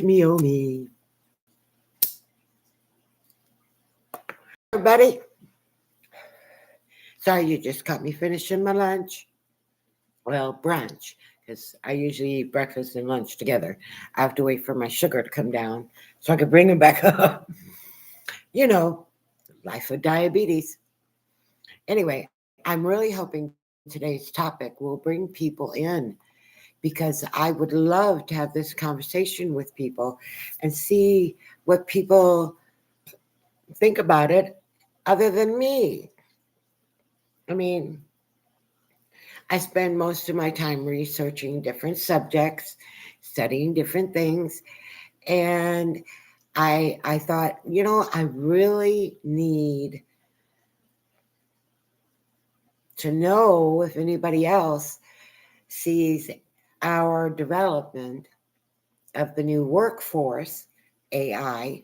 me, oh me. Everybody, sorry you just caught me finishing my lunch. Well, brunch, because I usually eat breakfast and lunch together. I have to wait for my sugar to come down so I can bring it back up. You know, life of diabetes. Anyway, I'm really hoping today's topic will bring people in because I would love to have this conversation with people and see what people think about it other than me. I mean, I spend most of my time researching different subjects, studying different things, and I thought, I really need to know if anybody else sees our development of the new workforce, AI.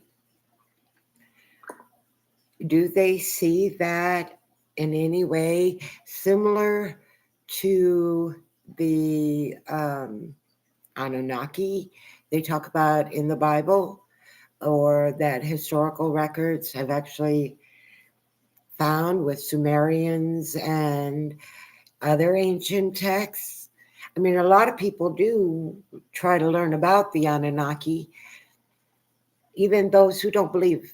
Do they see that in any way similar to the Anunnaki they talk about in the Bible, or that historical records have actually found with Sumerians and other ancient texts? I mean, a lot of people do try to learn about the Anunnaki, even those who don't believe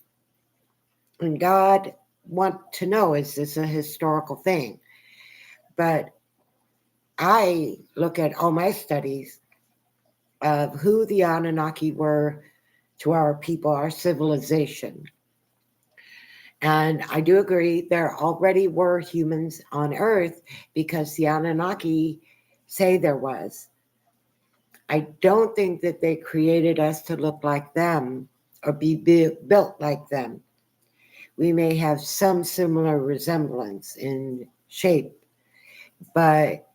in God want to know, is this a historical thing? But I look at all my studies of who the Anunnaki were to our people, our civilization. And I do agree there already were humans on Earth because the Anunnaki say there was. I don't think that they created us to look like them or be built like them. We may have some similar resemblance in shape, but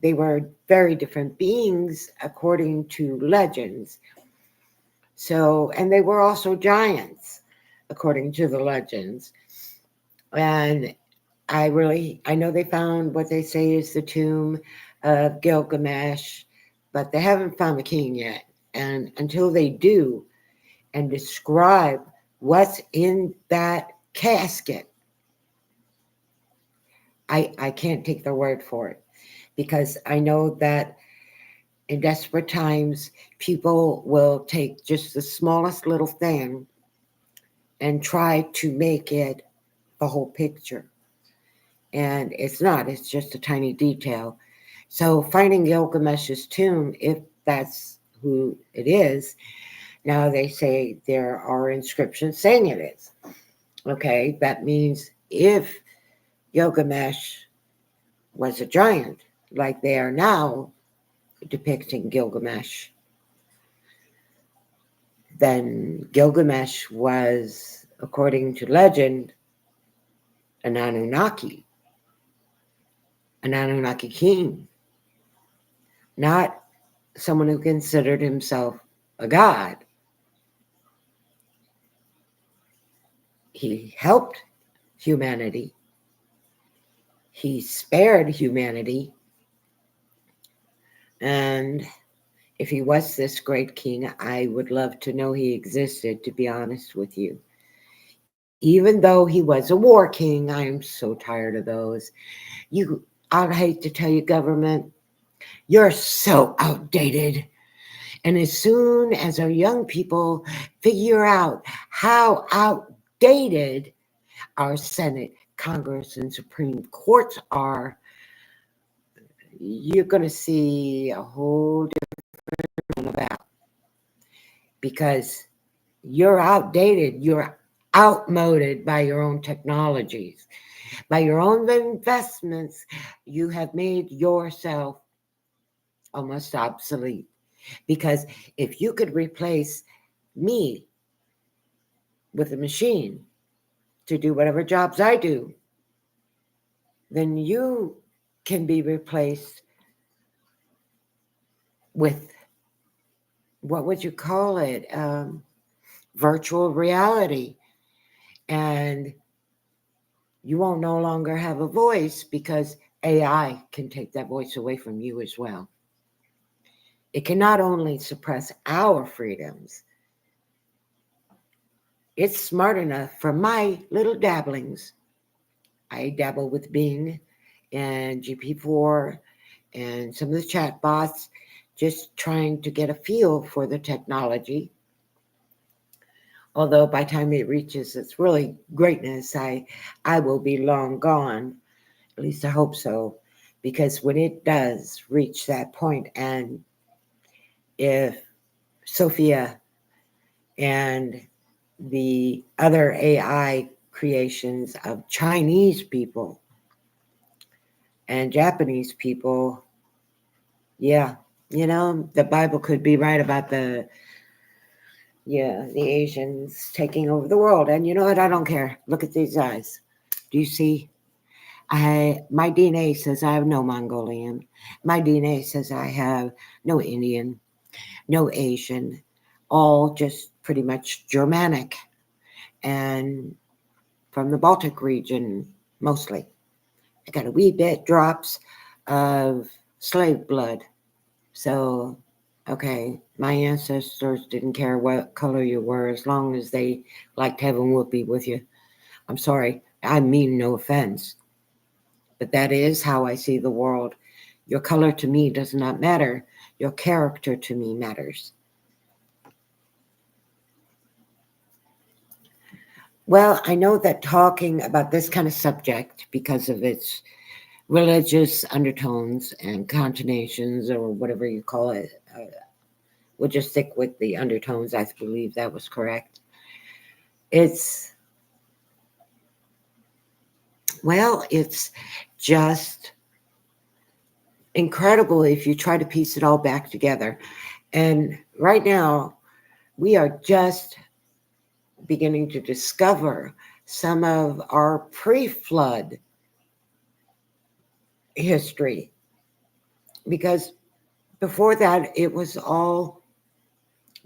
they were very different beings according to legends. So, and they were also giants according to the legends. And I know they found what they say is the tomb of Gilgamesh, but they haven't found the king yet. And until they do and describe what's in that casket, I can't take their word for it, because I know that in desperate times, people will take just the smallest little thing and try to make it the whole picture. And it's not, it's just a tiny detail. So finding Gilgamesh's tomb, if that's who it is, now they say there are inscriptions saying it is. Okay, that means if Gilgamesh was a giant, like they are now depicting Gilgamesh, then Gilgamesh was, according to legend, an Anunnaki king, not someone who considered himself a god. He helped humanity. He spared humanity. And if he was this great king, I would love to know he existed, to be honest with you. Even though he was a war king, I am so tired of those. I'd hate to tell you, government, you're so outdated. And as soon as our young people figure out how outdated our Senate, Congress, and Supreme Courts are, you're going to see a whole different about, because you're outdated, you're outmoded by your own technologies, by your own investments. You have made yourself almost obsolete. Because if you could replace me with a machine to do whatever jobs I do, then you can be replaced with, what would you call it? Virtual reality. And you won't no longer have a voice because AI can take that voice away from you as well. It can not only suppress our freedoms, It's smart enough for my little dabblings. I dabble with Bing and GP4 and some of the chat bots, just trying to get a feel for the technology. Although by the time it reaches its really greatness, I will be long gone. At least I hope so. Because when it does reach that point, and if Sophia and the other AI creations of Chinese people and Japanese people, yeah, the Bible could be right about the Asians taking over the world. And you know what? I don't care. Look at these eyes. Do you see? My DNA says I have no Mongolian. My DNA says I have no Indian, no Asian, all just pretty much Germanic and from the Baltic region mostly. I got a wee bit drops of slave blood. So, okay, my ancestors didn't care what color you were as long as they liked having whoopee with you. I'm sorry, I mean no offense, but that is how I see the world. Your color to me does not matter. Your character to me matters. Well, I know that talking about this kind of subject, because of its religious undertones and connotations, or whatever you call it, we'll just stick with the undertones. I believe that was correct. It's, well, it's just incredible if you try to piece it all back together. And right now, we are just beginning to discover some of our pre flood history, because before that, it was all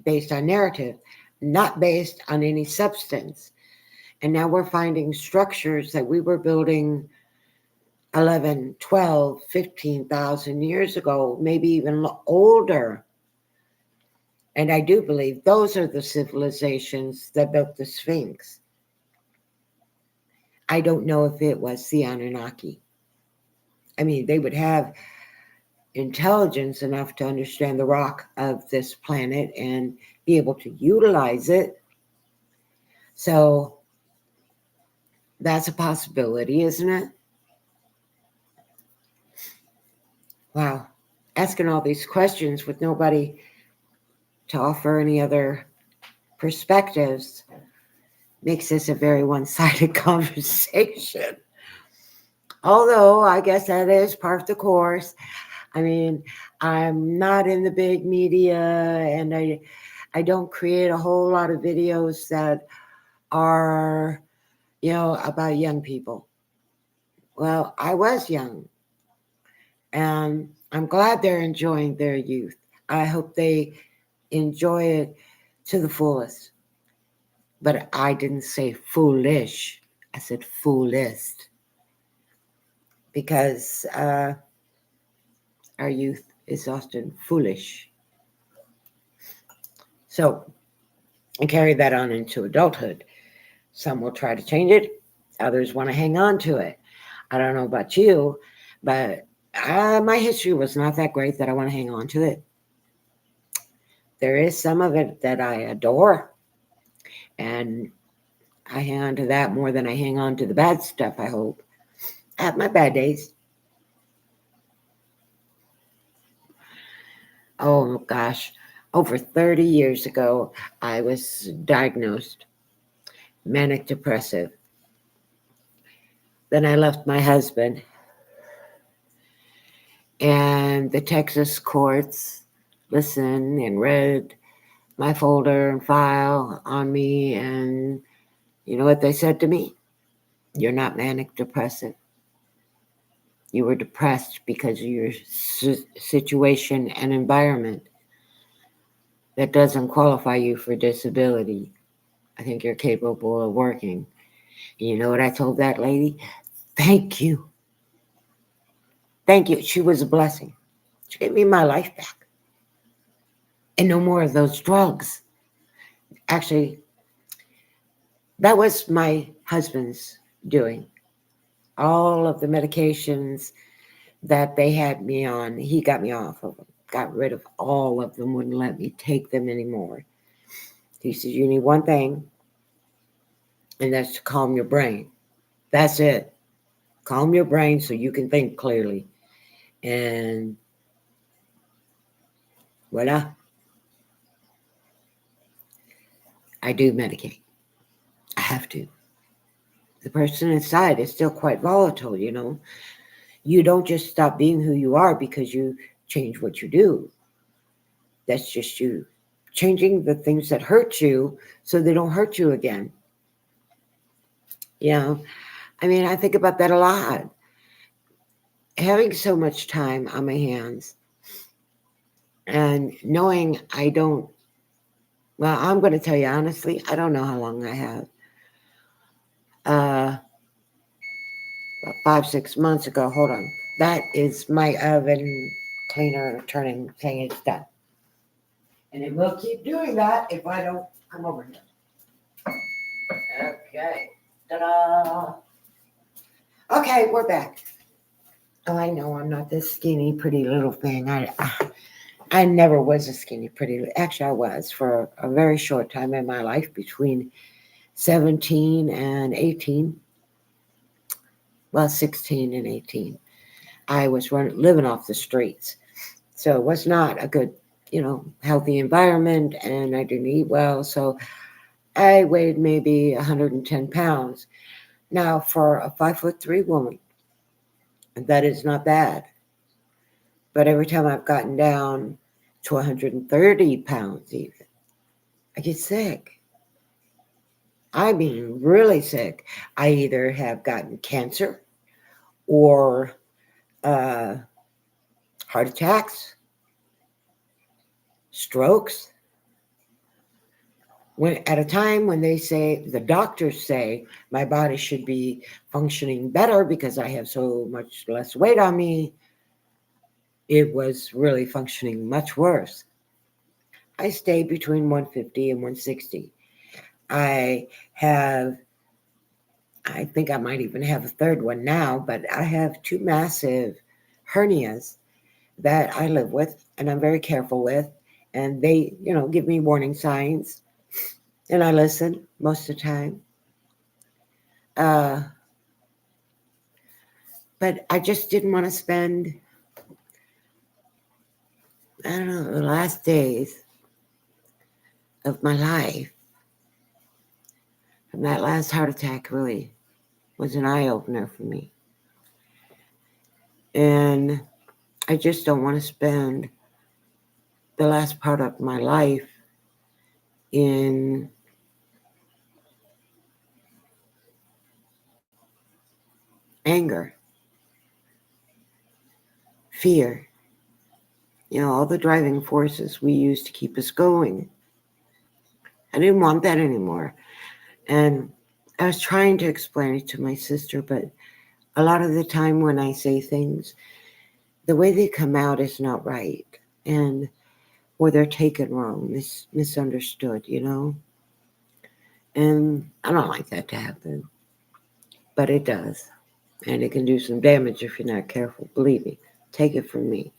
based on narrative, not based on any substance. And now we're finding structures that we were building 11, 12, 15,000 years ago, maybe even older. And I do believe those are the civilizations that built the Sphinx. I don't know if it was the Anunnaki. I mean, they would have intelligence enough to understand the rock of this planet and be able to utilize it. So that's a possibility, isn't it? Wow. Asking all these questions with nobody to offer any other perspectives makes this a very one sided conversation. Although I guess that is part of the course. I mean, I'm not in the big media, and I don't create a whole lot of videos that are, about young people. Well, I was young, and I'm glad they're enjoying their youth. I hope they enjoy it to the fullest. But I didn't say foolish, I said foolist, because our youth is often foolish. So, and carry that on into adulthood. Some will try to change it, others want to hang on to it. I don't know about you, but my history was not that great that I want to hang on to it. There is some of it that I adore, and I hang on to that more than I hang on to the bad stuff, I hope. I have my bad days. Oh gosh, over 30 years ago, I was diagnosed manic depressive. Then I left my husband, and the Texas courts listened and read my folder and file on me. And you know what they said to me? You're not manic depressive. You were depressed because of your situation and environment. That doesn't qualify you for disability. I think you're capable of working. And you know what I told that lady? Thank you. Thank you. She was a blessing. She gave me my life back. And no more of those drugs. Actually, That was my husband's doing. All of the medications that they had me on, he got me off of them, got rid of all of them, wouldn't let me take them anymore. He says, you need one thing, and that's to calm your brain. That's it. Calm your brain so you can think clearly. And voila, I do medicate. I have to. The person inside is still quite volatile, you know. You don't just stop being who you are because you change what you do. That's just you changing the things that hurt you so they don't hurt you again. You know, I mean, I think about that a lot. Having so much time on my hands and knowing I don't, well, I'm going to tell you honestly, I don't know how long I have. About 5, 6 months ago, hold on. That is my oven cleaner turning thing. It's done. And it will keep doing that if I don't come over here. Okay. Ta-da. Okay, we're back. Oh, I know I'm not this skinny, pretty little thing. I never was a skinny, pretty. Actually, I was for a very short time in my life between 17 and 18. Well, 16 and 18. I was living off the streets. So it was not a good, healthy environment, and I didn't eat well. So I weighed maybe 110 pounds. Now, for a 5'3" woman, that is not bad. But every time I've gotten down to 130 pounds, even, I get sick. I mean, really sick. I either have gotten cancer or uh, heart attacks, strokes. When at a time when they say the doctors say my body should be functioning better because I have so much less weight on me, it was really functioning much worse. I stay between 150 and 160. I have, I think I might even have a third one now, but I have two massive hernias that I live with and I'm very careful with. And they, give me warning signs and I listen most of the time. Uh, but I just didn't want to spend, I don't know, the last days of my life. And that last heart attack really was an eye opener for me. And I just don't want to spend the last part of my life in anger, fear, all the driving forces we use to keep us going. I didn't want that anymore. And I was trying to explain it to my sister, but a lot of the time when I say things, the way they come out is not right. And or they're taken wrong, misunderstood. And I don't like that to happen, but it does. And it can do some damage if you're not careful. Believe me, take it from me.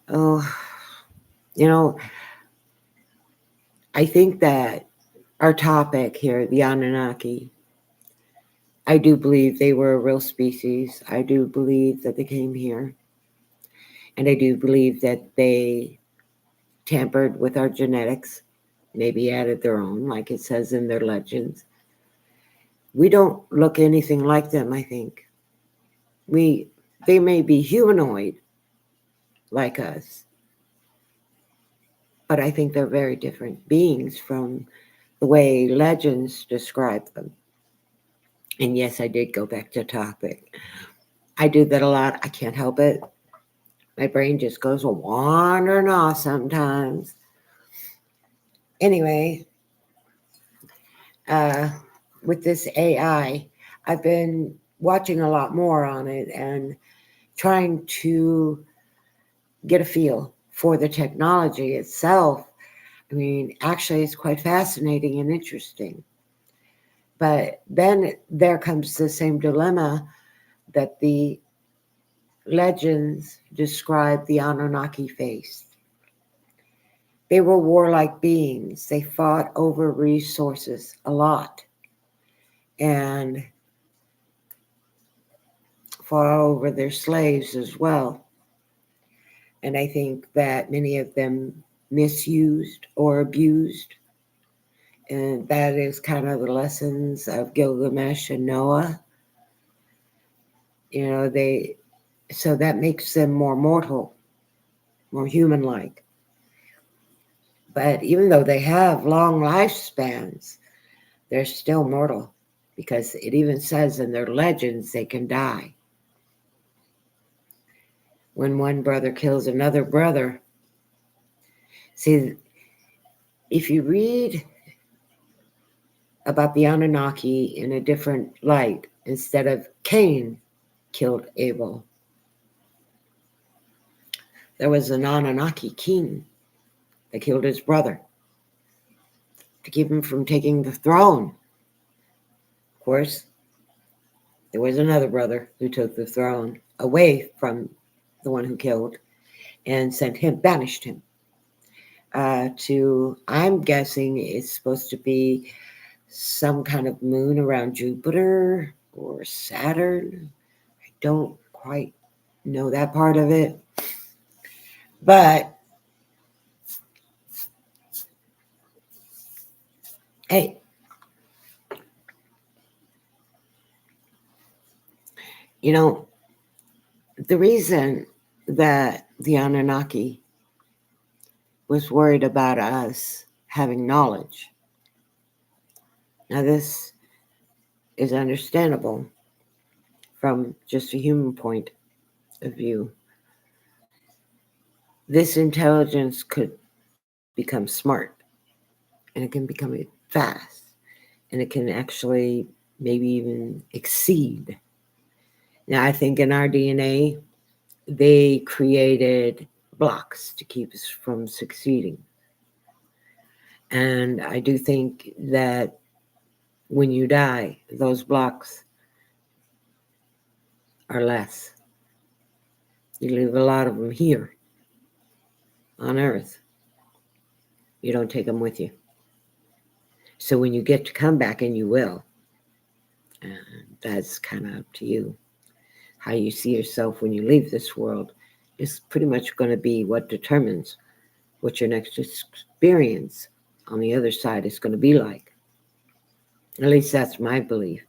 Oh, you know, I think that our topic here, the Anunnaki, I do believe they were a real species. I do believe that they came here. And I do believe that they tampered with our genetics, maybe added their own, like it says in their legends. We don't look anything like them, I think. They may be humanoid like us, but I think they're very different beings from the way legends describe them. And yes, I did go back to topic. I do that a lot. I can't help it. My brain just goes wandering off sometimes. Anyway, uh, with this AI, I've been watching a lot more on it and trying to get a feel for the technology itself. I mean, actually, it's quite fascinating and interesting. But then there comes the same dilemma that the legends describe the Anunnaki faced. They were warlike beings. They fought over resources a lot and fought over their slaves as well. And I think that many of them misused or abused. And that is kind of the lessons of Gilgamesh and Noah. You know, so that makes them more mortal, more human like. But even though they have long lifespans, they're still mortal because it even says in their legends they can die. When one brother kills another brother. See, if you read about the Anunnaki in a different light, instead of Cain killed Abel, there was an Anunnaki king that killed his brother to keep him from taking the throne. Of course, there was another brother who took the throne away from the one who killed and banished him to, I'm guessing it's supposed to be some kind of moon around Jupiter or Saturn. I don't quite know that part of it. But hey, you know, the reason that the Anunnaki was worried about us having knowledge. Now, this is understandable from just a human point of view. This intelligence could become smart and it can become fast and it can actually maybe even exceed. Now, I think in our DNA, they created blocks to keep us from succeeding. And I do think that when you die, those blocks are less. You leave a lot of them here on Earth. You don't take them with you. So when you get to come back, and you will, and that's kind of up to you. How you see yourself when you leave this world is pretty much going to be what determines what your next experience on the other side is going to be like. At least that's my belief.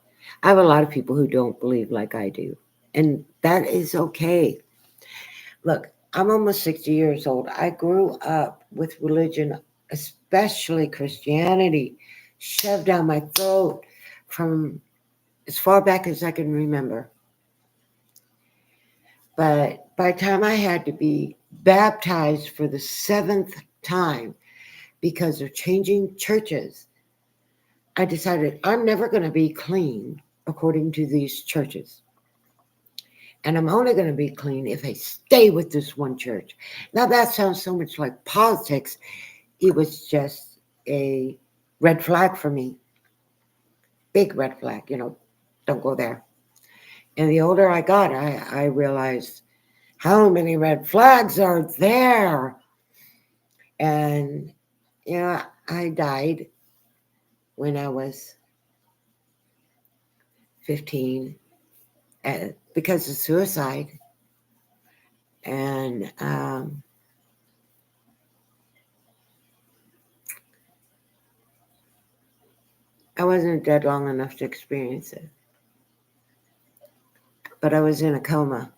I have a lot of people who don't believe like I do, and that is okay. Look, I'm almost 60 years old. I grew up with religion, especially Christianity, shoved down my throat from as far back as I can remember. But by the time I had to be baptized for the 7th time because of changing churches, I decided I'm never going to be clean according to these churches. And I'm only going to be clean if I stay with this one church. Now, that sounds so much like politics. It was just a red flag for me. Big red flag, don't go there. And the older I got, I realized how many red flags are there. And, I died when I was 15 because of suicide. And I wasn't dead long enough to experience it. But I was in a coma.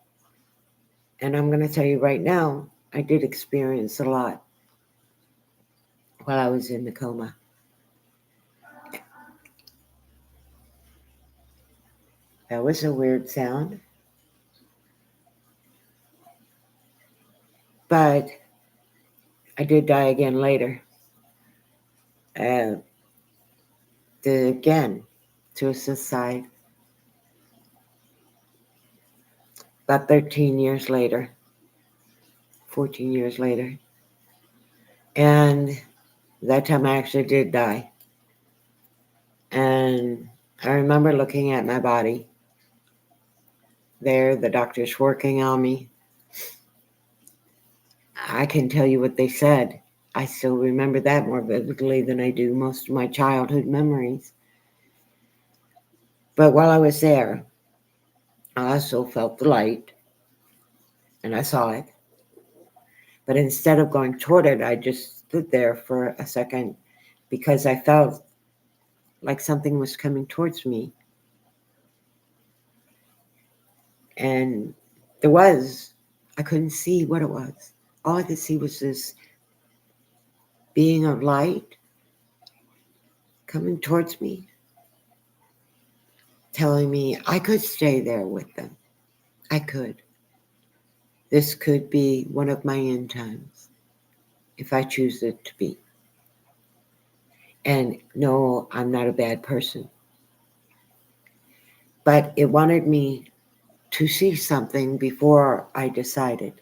And I'm going to tell you right now, I did experience a lot while I was in the coma. That was a weird sound. But I did die again later. Again, to a suicide. About 13 years later, 14 years later. And That time I actually did die. And I remember looking at my body there, the doctors working on me. I can tell you what they said. I still remember that more vividly than I do most of my childhood memories. But while I was there, I also felt the light and I saw it. But instead of going toward it, I just stood there for a second because I felt like something was coming towards me. And there was, I couldn't see what it was. All I could see was this being of light coming towards me, telling me I could stay there with them. I could. This could be one of my end times if I choose it to be. And no, I'm not a bad person. But it wanted me to see something before I decided.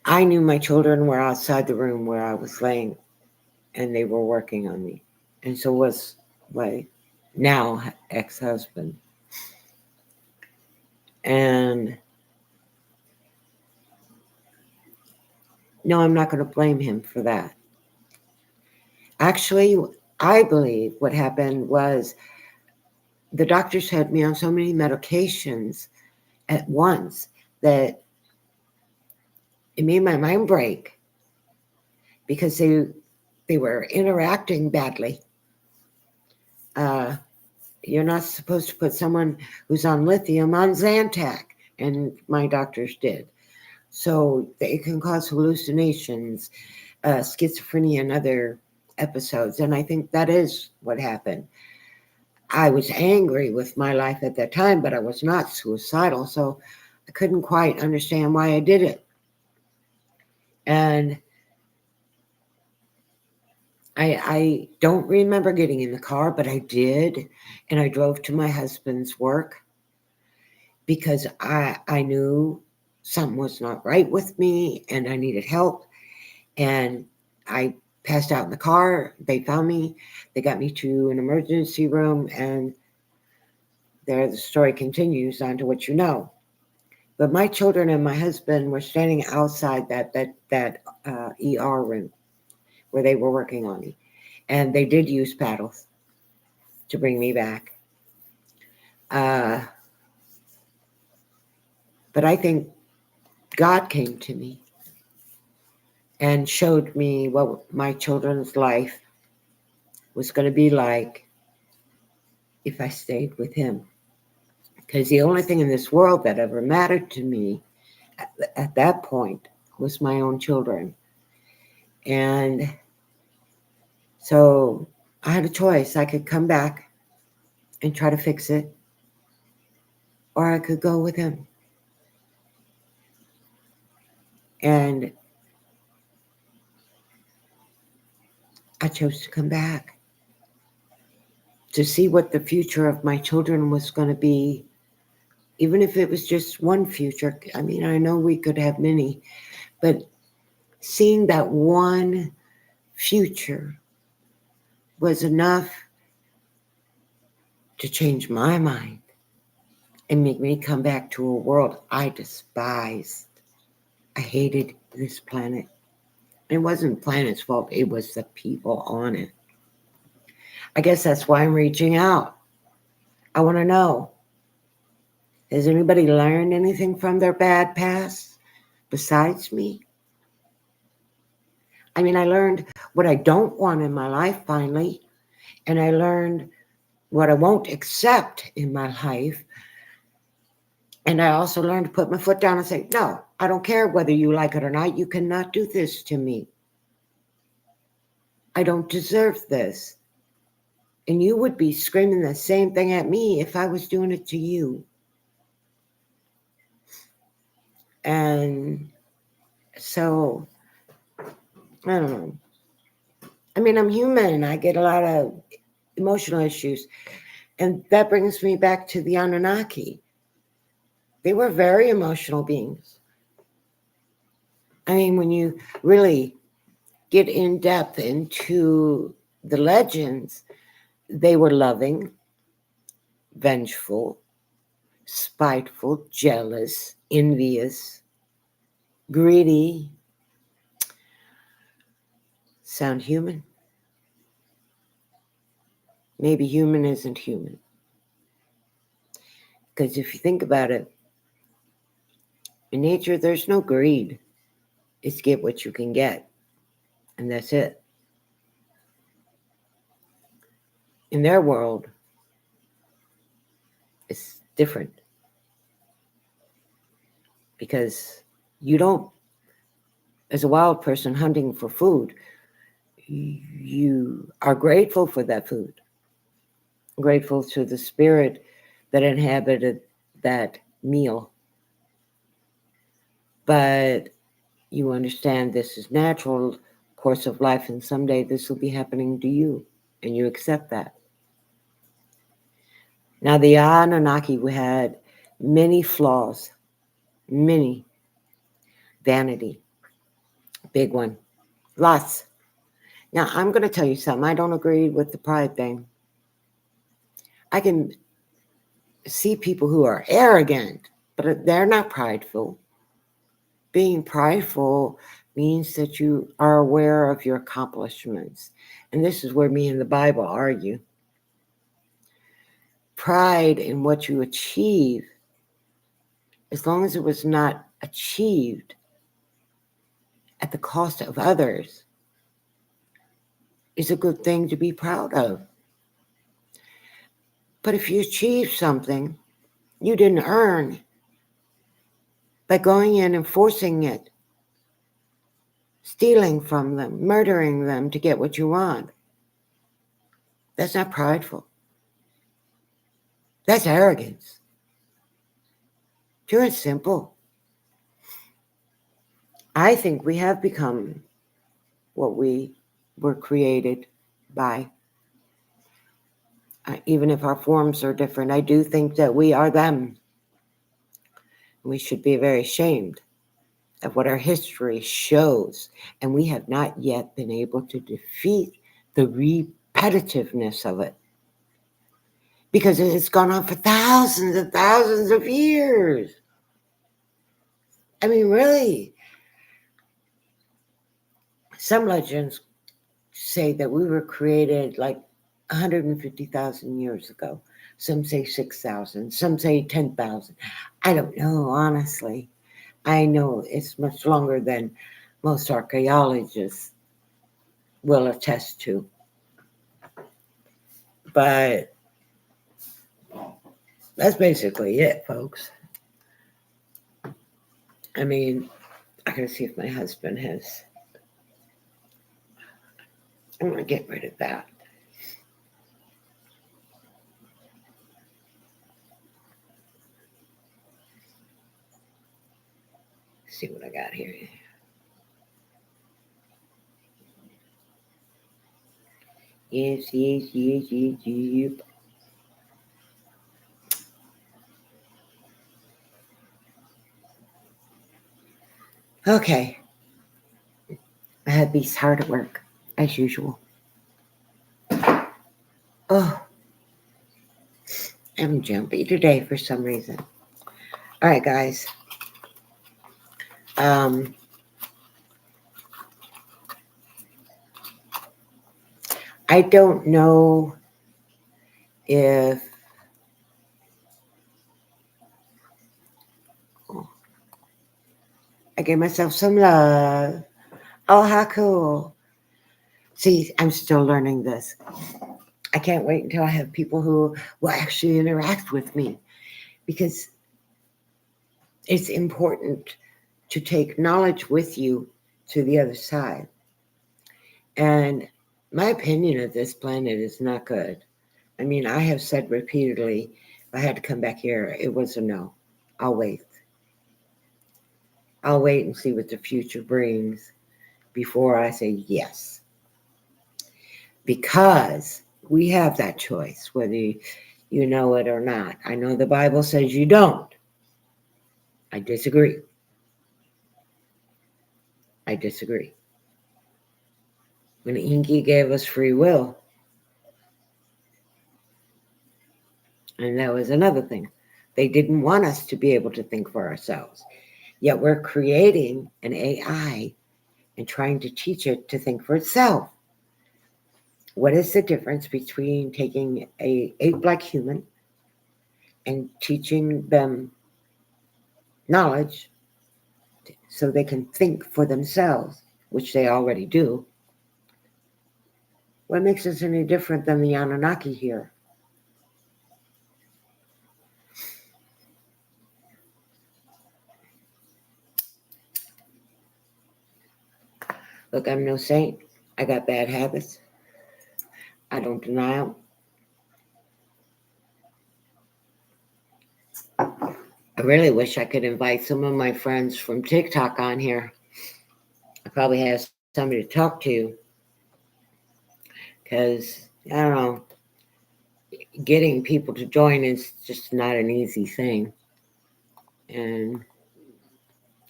I knew my children were outside the room where I was laying and they were working on me. And so was my now ex-husband. And no, I'm not going to blame him for that. Actually, I believe what happened was the doctors had me on so many medications at once that it made my mind break because they were interacting badly. You're not supposed to put someone who's on lithium on Zantac, and my doctors did. So it can cause hallucinations, schizophrenia, and other episodes. And I think that is what happened. I was angry with my life at that time, but I was not suicidal. So I couldn't quite understand why I did it. And I don't remember getting in the car, but I did. And I drove to my husband's work because I knew something was not right with me and I needed help. And I passed out in the car. They found me. They got me to an emergency room. And there the story continues on to what you know. But my children and my husband were standing outside that ER room where they were working on me. And they did use paddles to bring me back. But I think God came to me and showed me what my children's life was going to be like if I stayed with him. Because the only thing in this world that ever mattered to me at that point was my own children. And so I had a choice. I could come back and try to fix it, or I could go with him. And I chose to come back to see what the future of my children was going to be, even if it was just one future. I mean, I know we could have many, but seeing that one future was enough to change my mind and make me come back to a world I despised. I hated this planet. It wasn't the planet's fault, it was the people on it. I guess that's why I'm reaching out. I want to know, has anybody learned anything from their bad past besides me? I mean, I learned what I don't want in my life finally, and I learned what I won't accept in my life. And I also learned to put my foot down and say, no, I don't care whether you like it or not. You cannot do this to me. I don't deserve this. And you would be screaming the same thing at me if I was doing it to you. And so, I don't know. I mean, I'm human. I get a lot of emotional issues. And that brings me back to the Annunaki. They were very emotional beings. I mean, when you really get in depth into the legends, they were loving, vengeful, spiteful, jealous, envious, greedy. Sound human? Maybe human isn't human. Because if you think about it, in nature, there's no greed. It's get what you can get, and that's it. In their world, it's different because you don't, as a wild person hunting for food, you are grateful for that food, grateful to the spirit that inhabited that meal. But you understand this is natural course of life, and someday this will be happening to you, and you accept that. Now, the Anunnaki had many flaws, many. Vanity, big one, lots. Now, I'm going to tell you something. I don't agree with the pride thing. I can see people who are arrogant, but they're not prideful. Being prideful means that you are aware of your accomplishments. And this is where me and the Bible argue. Pride in what you achieve, as long as it was not achieved at the cost of others, is a good thing to be proud of. But if you achieve something you didn't earn by going in and forcing it, stealing from them, murdering them to get what you want, that's not prideful. That's arrogance. Pure and simple. I think we have become what we were created by. Even if our forms are different, I do think that we are them. We should be very ashamed of what our history shows, and we have not yet been able to defeat the repetitiveness of it because it's gone on for thousands and thousands of years. I mean, really, some legends say that we were created like 150,000 years ago. Some say 6,000, some say 10,000. I don't know, honestly. I know it's much longer than most archaeologists will attest to. But that's basically it, folks. I mean, I gotta see if my husband has. I'm gonna get rid of that. See what I got here. Yes, yes, yes, yes, yes. Okay. I had these hard at work, as usual. Oh, I'm jumpy today for some reason. All right, guys. Um, I don't know if I gave myself some love. Oh, how cool. See, I'm still learning this. I can't wait until I have people who will actually interact with me because it's important to take knowledge with you to the other side. And my opinion of this planet is not good. I mean, I have said repeatedly, if I had to come back here, it was a no. I'll wait. I'll wait and see what the future brings before I say yes. Because we have that choice, whether you know it or not. I know the Bible says you don't. I disagree. I disagree. When Inky gave us free will, and that was another thing. They didn't want us to be able to think for ourselves. Yet we're creating an AI and trying to teach it to think for itself. What is the difference between taking a ape-like human and teaching them knowledge so they can think for themselves, which they already do? What makes us any different than the Anunnaki here? Look, I'm no saint. I got bad habits. I don't deny them. I really wish I could invite some of my friends from TikTok on here. I probably have somebody to talk to because, I don't know, getting people to join is just not an easy thing. And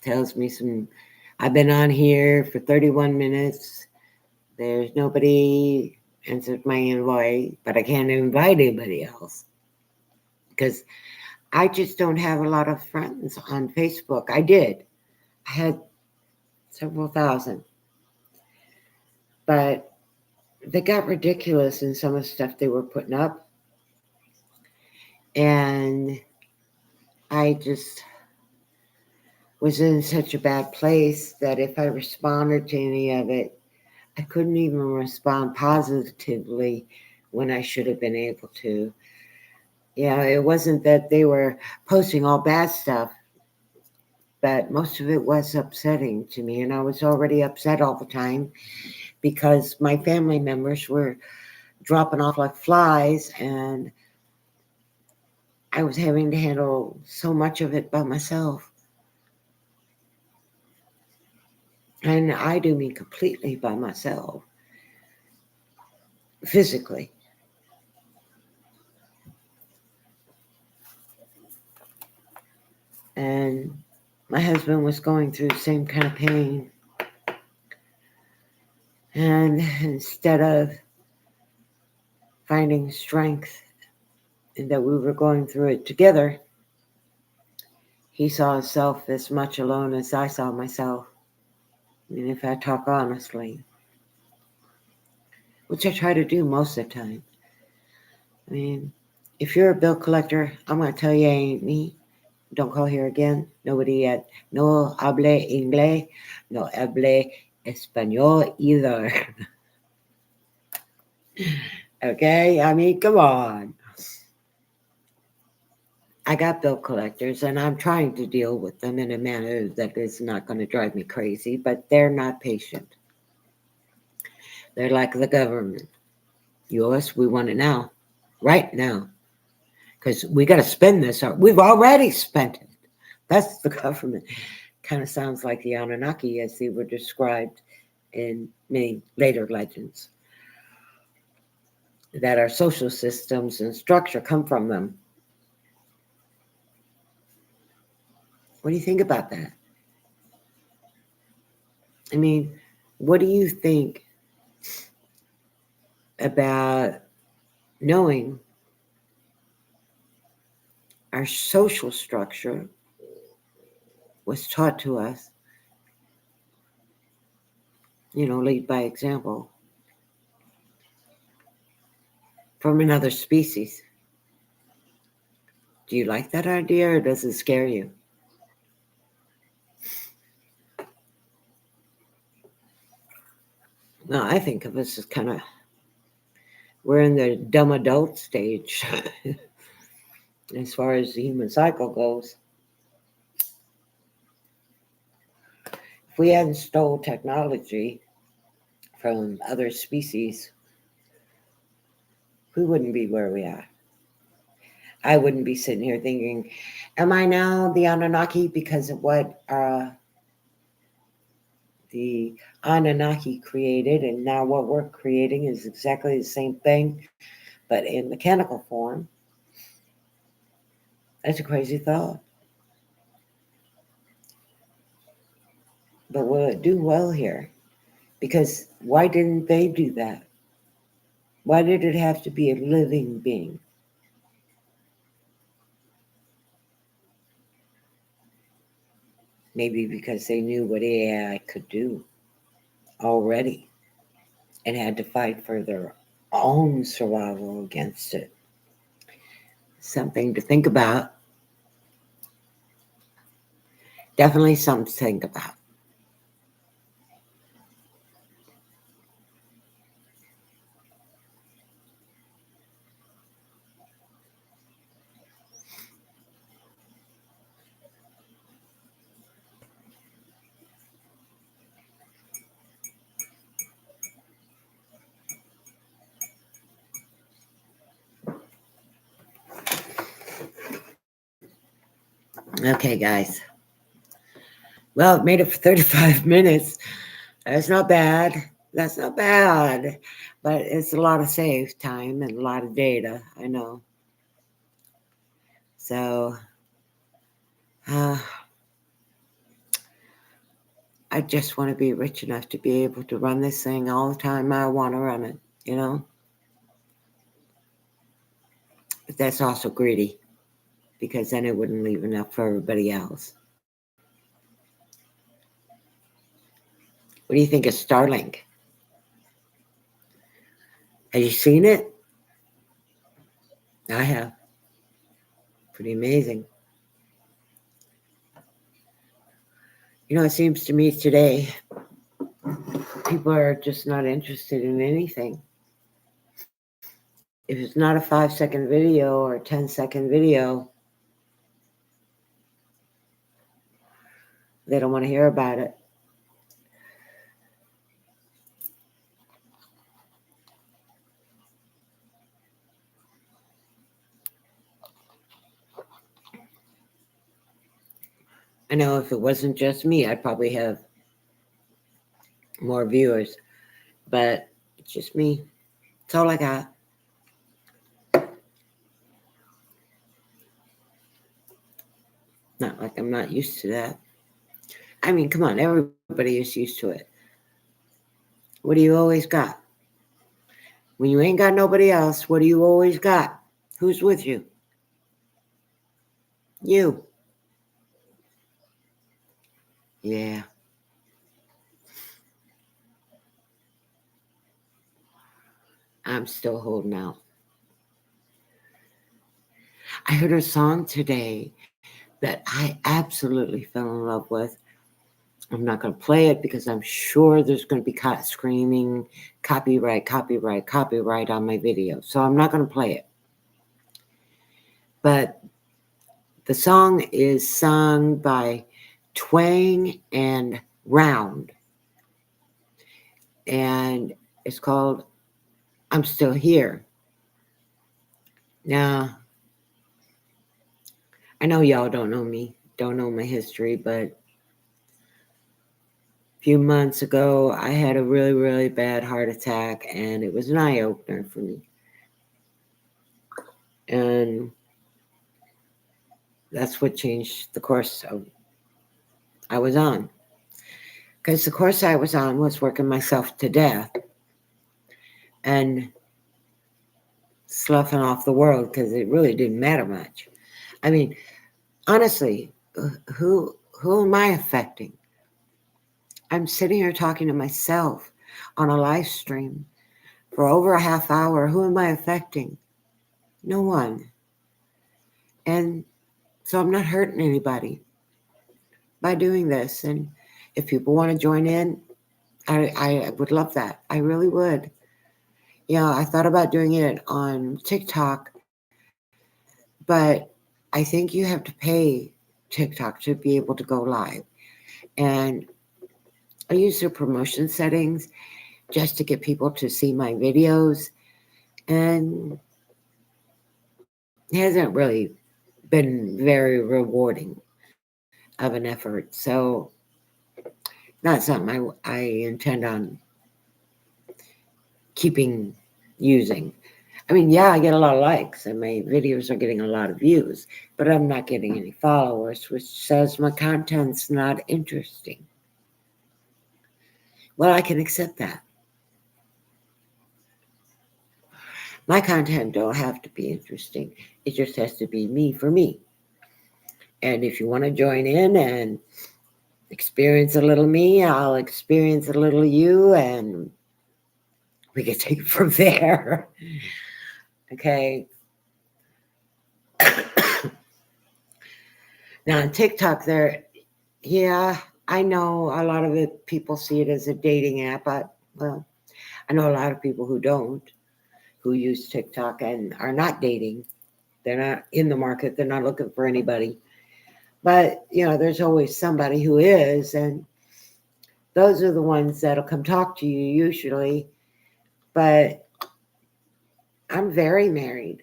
tells me some, I've been on here for 31 minutes. There's nobody answered my invite, but I can't invite anybody else because I just don't have a lot of friends on Facebook. I did. I had several thousand, but they got ridiculous in some of the stuff they were putting up. And I just was in such a bad place that if I responded to any of it, I couldn't even respond positively when I should have been able to. Yeah, it wasn't that they were posting all bad stuff, but most of it was upsetting to me. And I was already upset all the time because my family members were dropping off like flies, and I was having to handle so much of it by myself. And I do mean completely by myself, physically. And my husband was going through the same kind of pain. And instead of finding strength and that we were going through it together, he saw himself as much alone as I saw myself. I mean, if I talk honestly, which I try to do most of the time. I mean, if you're a bill collector, I'm going to tell you it ain't me. Don't call here again. Nobody at no hable inglés, no hable español either. Okay? I mean, come on. I got bill collectors and I'm trying to deal with them in a manner that is not going to drive me crazy, but they're not patient. They're like the government. Yours, we want it now, right now, because we got to spend this. We've already spent it. That's the government. Kind of sounds like the Anunnaki as they were described in many later legends, that our social systems and structure come from them. What do you think about that? I mean, what do you think about knowing our social structure was taught to us, lead by example from another species? Do you like that idea or does it scare you? No, I think of us as kind of, we're in the dumb adult stage as far as the human cycle goes. If we hadn't stole technology from other species, we wouldn't be where we are. I wouldn't be sitting here thinking, am I now the Anunnaki because of what the Anunnaki created, and now what we're creating is exactly the same thing, but in mechanical form? That's a crazy thought. But will it do well here? Because why didn't they do that? Why did it have to be a living being? Maybe because they knew what AI could do already and had to fight for their own survival against it. Something to think about. Definitely something to think about. Okay, guys. Well, it made it for 35 minutes. That's not bad. That's not bad. But it's a lot of save time and a lot of data. I know. So, uh, I just want to be rich enough to be able to run this thing all the time I want to run it, you know? But that's also greedy because then it wouldn't leave enough for everybody else. What do you think of Starlink? Have you seen it? I have. Pretty amazing. You know, it seems to me today people are just not interested in anything. If it's not a 5-second video or a 10-second video, they don't want to hear about it. I know if it wasn't just me, I'd probably have more viewers, but it's just me. That's all I got. Not like I'm not used to that. I mean, come on, everybody is used to it. What do you always got? When you ain't got nobody else, what do you always got? Who's with you? You. Yeah. I'm still holding out. I heard a song today that I absolutely fell in love with. I'm not going to play it because I'm sure there's going to be screaming copyright, copyright, copyright on my video. So I'm not going to play it. But the song is sung by Twang and Round. And it's called I'm Still Here. Now, I know y'all don't know me, don't know my history, but a few months ago, I had a really, really bad heart attack, and it was an eye opener for me. And that's what changed the course I was on. Because the course I was on was working myself to death and sloughing off the world because it really didn't matter much. I mean, honestly, who am I affecting? I'm sitting here talking to myself on a live stream for over a half hour. Who am I affecting? No one. And so I'm not hurting anybody by doing this. And if people want to join in, I would love that. I really would. Yeah, I thought about doing it on TikTok, but I think you have to pay TikTok to be able to go live. And I use their promotion settings just to get people to see my videos. And it hasn't really been very rewarding of an effort. So not something I intend on keeping using. I mean, yeah, I get a lot of likes and my videos are getting a lot of views, but I'm not getting any followers, which says my content's not interesting. Well, I can accept that. My content don't have to be interesting. It just has to be me for me. And if you want to join in and experience a little me, I'll experience a little you, and we can take it from there. Okay. Now on TikTok, yeah, I know a lot of it. People see it as a dating app, but well, I know a lot of people who don't, who use TikTok and are not dating. They're not in the market. They're not looking for anybody. But there's always somebody who is, and those are the ones that'll come talk to you usually. But I'm very married.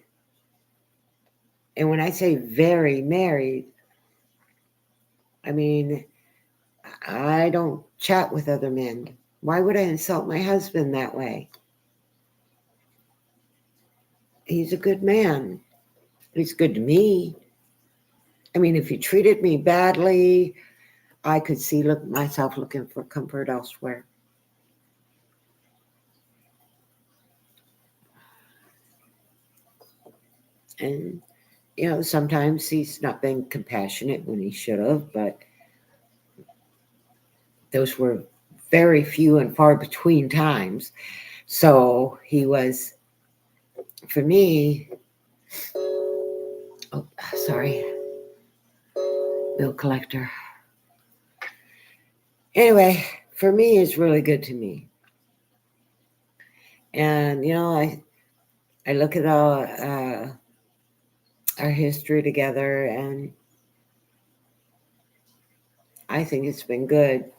And when I say very married, I mean, I don't chat with other men. Why would I insult my husband that way? He's a good man. He's good to me. I mean, if he treated me badly, I could see myself looking for comfort elsewhere. And, sometimes he's not been compassionate when he should have, but those were very few and far between times. So he was, for me, oh, sorry, bill collector. Anyway, for me, it's really good to me. And, I look at all our history together, and I think it's been good.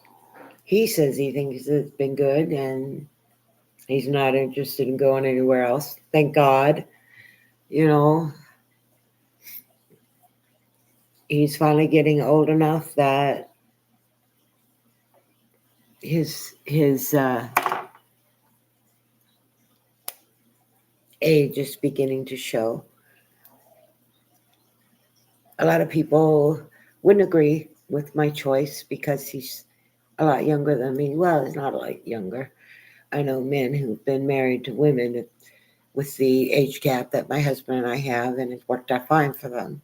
He says he thinks it's been good, and he's not interested in going anywhere else. Thank God. You know, he's finally getting old enough that his age is beginning to show. A lot of people wouldn't agree with my choice because he's a lot younger than me. Well, he's not a lot younger. I know men who've been married to women with the age gap that my husband and I have, and it worked out fine for them.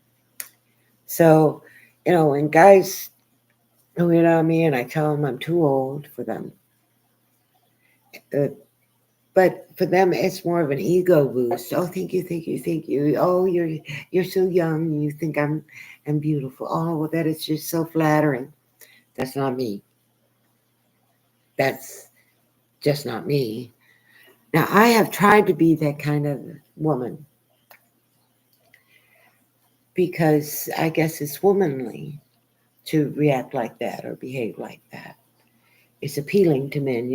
So, when guys hit on me and I tell them I'm too old for them, uh, but for them it's more of an ego boost. Oh, thank you, thank you, thank you. Oh, you're so young. You think I'm beautiful. Oh, well, that is just so flattering. That's not me. That's just not me. Now, I have tried to be that kind of woman because I guess it's womanly to react like that or behave like that. It's appealing to men.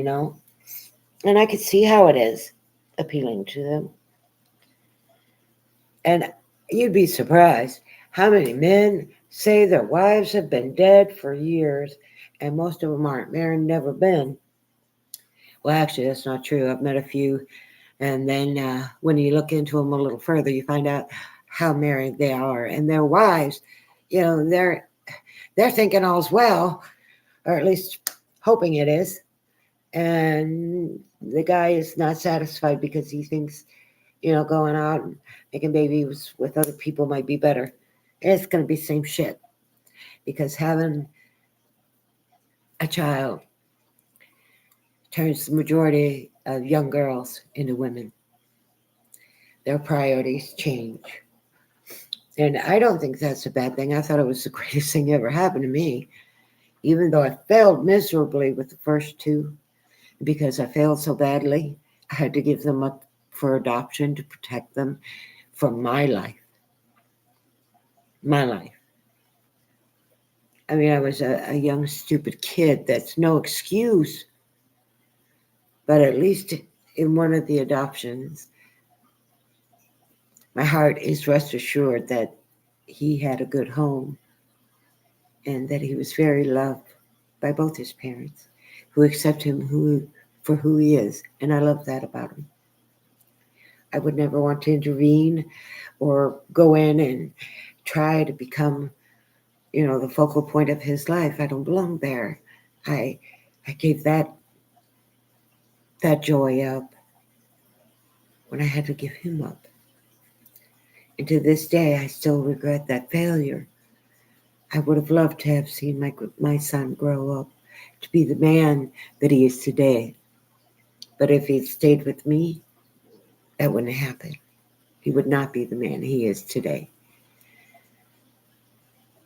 And I could see how it is appealing to them. And you'd be surprised how many men say their wives have been dead for years, and most of them aren't married, never been. Well, actually, that's not true. I've met a few, and then when you look into them a little further, you find out how married they are, and their wives, they're thinking all's well, or at least hoping it is, and the guy is not satisfied because he thinks going out and making babies with other people might be better. And it's going to be the same shit because having a child turns the majority of young girls into women. Their priorities change. And I don't think that's a bad thing. I thought it was the greatest thing ever happened to me, even though I failed miserably with the first two because I failed so badly. I had to give them up for adoption to protect them from my life. My life. I mean, I was a young, stupid kid. That's no excuse. But at least in one of the adoptions, my heart is rest assured that he had a good home and that he was very loved by both his parents, who accept him for who he is. And I love that about him. I would never want to intervene or go in and try to become, the focal point of his life. I don't belong there. I gave that that joy up when I had to give him up. And to this day, I still regret that failure. I would have loved to have seen my son grow up to be the man that he is today. But if he'd stayed with me, that wouldn't have happened. He would not be the man he is today.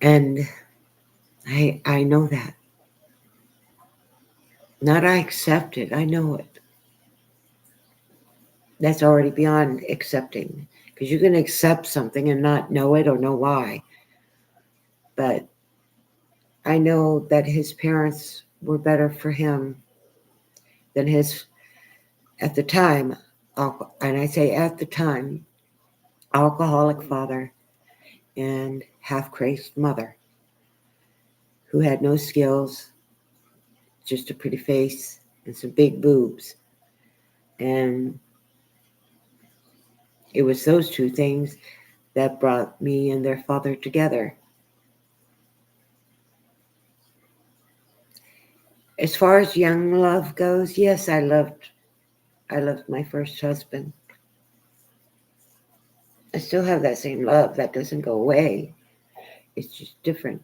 And I know that. Not I accept it, I know it. That's already beyond accepting. Because you can accept something and not know it or know why. But I know that his parents were better for him than his, at the time, and I say at the time, alcoholic father and half crazed mother who had no skills, just a pretty face and some big boobs. And it was those two things that brought me and their father together. As far as young love goes, yes, I loved my first husband. I still have that same love. That doesn't go away. It's just different.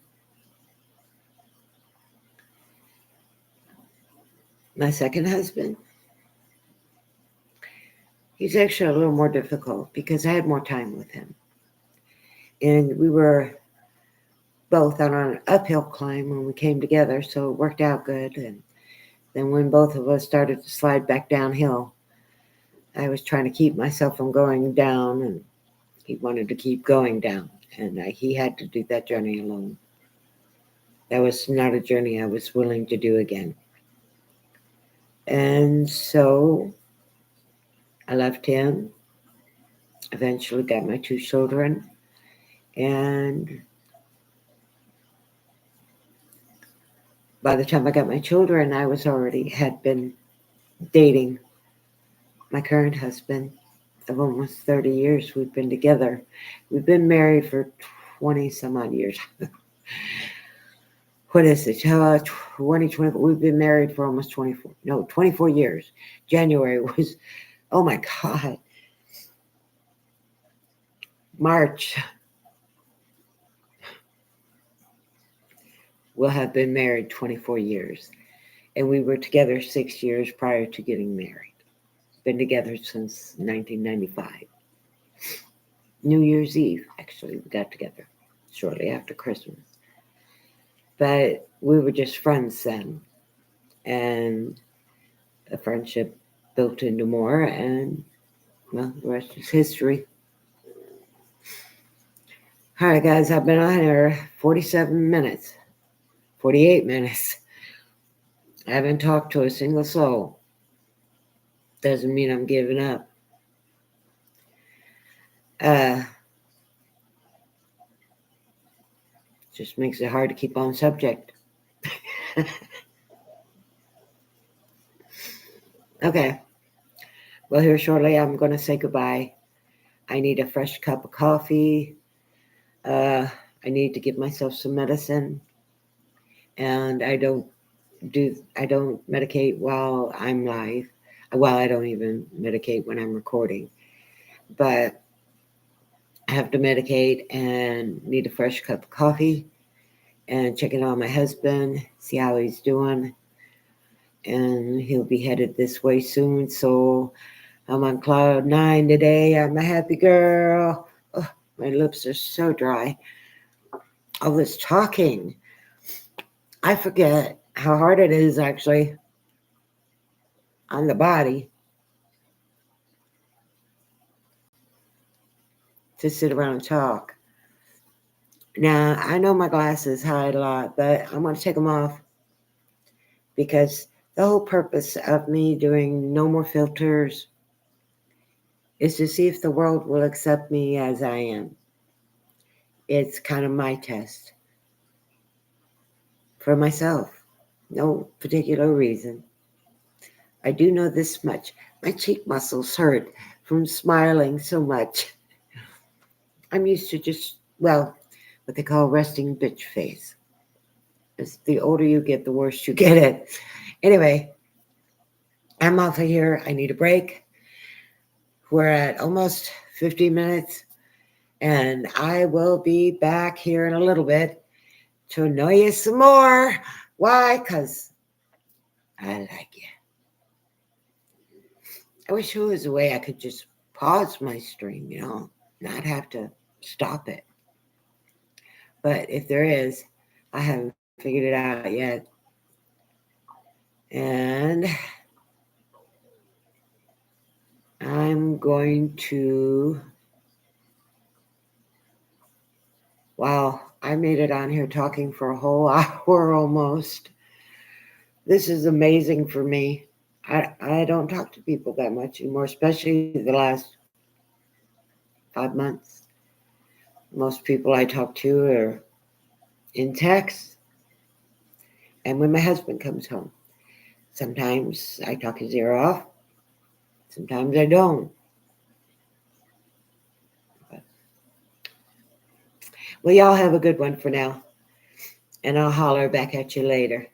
My second husband, he's actually a little more difficult because I had more time with him. And we were both on an uphill climb when we came together, so it worked out good. And then when both of us started to slide back downhill, I was trying to keep myself from going down, and he wanted to keep going down. And he had to do that journey alone. That was not a journey I was willing to do again. And so I left him, eventually got my two children, and by the time I got my children, I had been dating my current husband of almost 30 years. We've been together. We've been married for 20 some odd years. What is it? 2020. We've been married for almost 24 years. January was, oh my God. March. We'll have been married 24 years. And we were together 6 years prior to getting married. Been together since 1995. New Year's Eve, actually, we got together shortly after Christmas. But we were just friends then. And the friendship built into more, and well, the rest is history. All right, guys, I've been on here 47 minutes, 48 minutes. I haven't talked to a single soul. Doesn't mean I'm giving up. Just makes it hard to keep on subject. Okay. Well, here shortly, I'm going to say goodbye. I need a fresh cup of coffee. I need to give myself some medicine. And I don't medicate while I'm live. Well, I don't even medicate when I'm recording. But I have to medicate and need a fresh cup of coffee and checking on my husband, see how he's doing. And he'll be headed this way soon. So I'm on cloud 9 today. I'm a happy girl. Oh, my lips are so dry. All this talking. I forget how hard it is actually on the body to sit around and talk. Now, I know my glasses hide a lot, but I'm going to take them off because the whole purpose of me doing no more filters is to see if the world will accept me as I am. It's kind of my test for myself. No particular reason. I do know this much. My cheek muscles hurt from smiling so much. I'm used to just, well, what they call resting bitch face. As the older you get, the worse you get it. Anyway, I'm off of here. I need a break. We're at almost 50 minutes, and I will be back here in a little bit to annoy you some more. Why? Because I like you. I wish there was a way I could just pause my stream, not have to stop it. But if there is, I haven't figured it out yet. And I'm going to. Wow, I made it on here talking for a whole hour almost. This is amazing for me. I don't talk to people that much anymore, especially the last 5 months. Most people I talk to are in text and when my husband comes home. Sometimes I talk his ear off, sometimes I don't. But, well, y'all have a good one for now, and I'll holler back at you later.